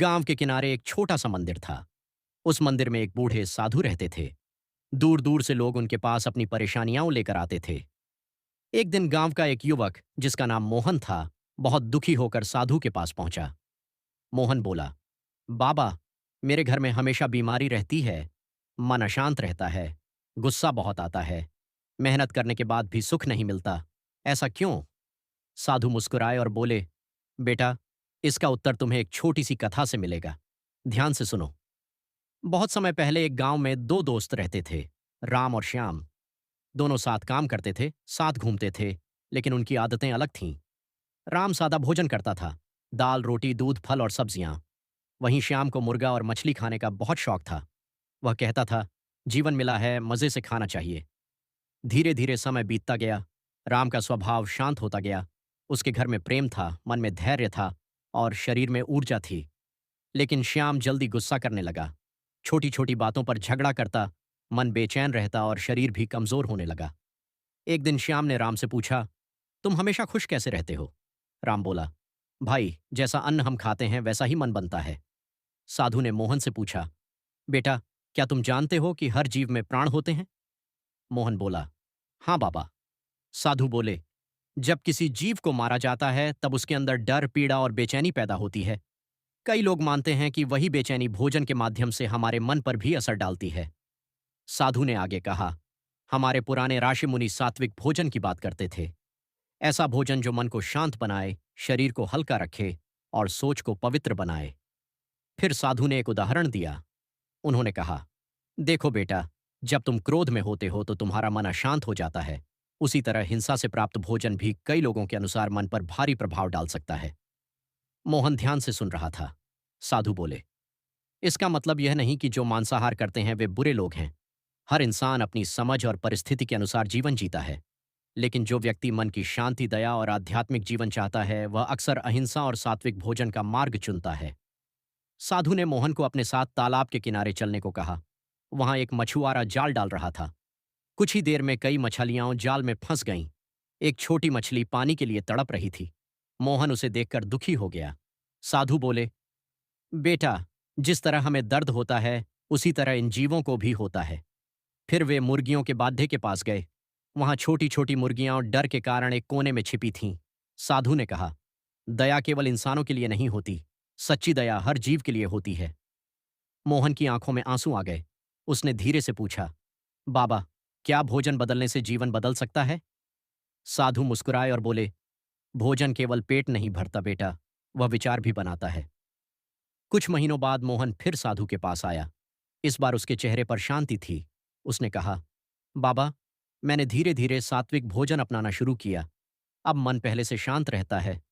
गांव के किनारे एक छोटा सा मंदिर था। उस मंदिर में एक बूढ़े साधु रहते थे। दूर दूर से लोग उनके पास अपनी परेशानियां लेकर आते थे। एक दिन गांव का एक युवक जिसका नाम मोहन था, बहुत दुखी होकर साधु के पास पहुंचा। मोहन बोला, बाबा, मेरे घर में हमेशा बीमारी रहती है। मन अशांत रहता है। गुस्सा बहुत आता है। मेहनत करने के बाद भी सुख नहीं मिलता। ऐसा क्यों? साधु मुस्कुराए और बोले, बेटा, इसका उत्तर तुम्हें एक छोटी सी कथा से मिलेगा। ध्यान से सुनो। बहुत समय पहले एक गांव में दो दोस्त रहते थे, राम और श्याम। दोनों साथ काम करते थे, साथ घूमते थे, लेकिन उनकी आदतें अलग थीं। राम सादा भोजन करता था, दाल रोटी दूध फल और सब्जियां। वहीं श्याम को मुर्गा और मछली खाने का बहुत शौक था। वह कहता था, जीवन मिला है, मजे से खाना चाहिए। धीरे धीरे समय बीतता गया। राम का स्वभाव शांत होता गया। उसके घर में प्रेम था, मन में धैर्य था और शरीर में ऊर्जा थी। लेकिन श्याम जल्दी गुस्सा करने लगा। छोटी छोटी बातों पर झगड़ा करता, मन बेचैन रहता और शरीर भी कमजोर होने लगा। एक दिन श्याम ने राम से पूछा, तुम हमेशा खुश कैसे रहते हो? राम बोला, भाई, जैसा अन्न हम खाते हैं वैसा ही मन बनता है। साधु ने मोहन से पूछा, बेटा, क्या तुम जानते हो कि हर जीव में प्राण होते हैं? मोहन बोला, हाँ बाबा। साधु बोले, जब किसी जीव को मारा जाता है तब उसके अंदर डर, पीड़ा और बेचैनी पैदा होती है। कई लोग मानते हैं कि वही बेचैनी भोजन के माध्यम से हमारे मन पर भी असर डालती है। साधु ने आगे कहा, हमारे पुराने ऋषि मुनि सात्विक भोजन की बात करते थे। ऐसा भोजन जो मन को शांत बनाए, शरीर को हल्का रखे और सोच को पवित्र बनाए। फिर साधु ने एक उदाहरण दिया। उन्होंने कहा, देखो बेटा, जब तुम क्रोध में होते हो तो तुम्हारा मन अशांत हो जाता है। उसी तरह हिंसा से प्राप्त भोजन भी कई लोगों के अनुसार मन पर भारी प्रभाव डाल सकता है। मोहन ध्यान से सुन रहा था। साधु बोले, इसका मतलब यह नहीं कि जो मांसाहार करते हैं वे बुरे लोग हैं। हर इंसान अपनी समझ और परिस्थिति के अनुसार जीवन जीता है। लेकिन जो व्यक्ति मन की शांति, दया और आध्यात्मिक जीवन चाहता है, वह अक्सर अहिंसा और सात्विक भोजन का मार्ग चुनता है। साधु ने मोहन को अपने साथ तालाब के किनारे चलने को कहा। वहां एक मछुआरा जाल डाल रहा था। कुछ ही देर में कई मछलियां जाल में फंस गईं। एक छोटी मछली पानी के लिए तड़प रही थी। मोहन उसे देखकर दुखी हो गया। साधु बोले, बेटा, जिस तरह हमें दर्द होता है उसी तरह इन जीवों को भी होता है। फिर वे मुर्गियों के बाद्धे के पास गए। वहां छोटी छोटी मुर्गियां और डर के कारण एक कोने में छिपी थीं। साधु ने कहा, दया केवल इंसानों के लिए नहीं होती, सच्ची दया हर जीव के लिए होती है। मोहन की आंखों में आंसू आ गए। उसने धीरे से पूछा, बाबा, क्या भोजन बदलने से जीवन बदल सकता है? साधु मुस्कुराए और बोले, भोजन केवल पेट नहीं भरता बेटा, वह विचार भी बनाता है। कुछ महीनों बाद मोहन फिर साधु के पास आया। इस बार उसके चेहरे पर शांति थी। उसने कहा, बाबा, मैंने धीरे धीरे सात्विक भोजन अपनाना शुरू किया। अब मन पहले से शांत रहता है।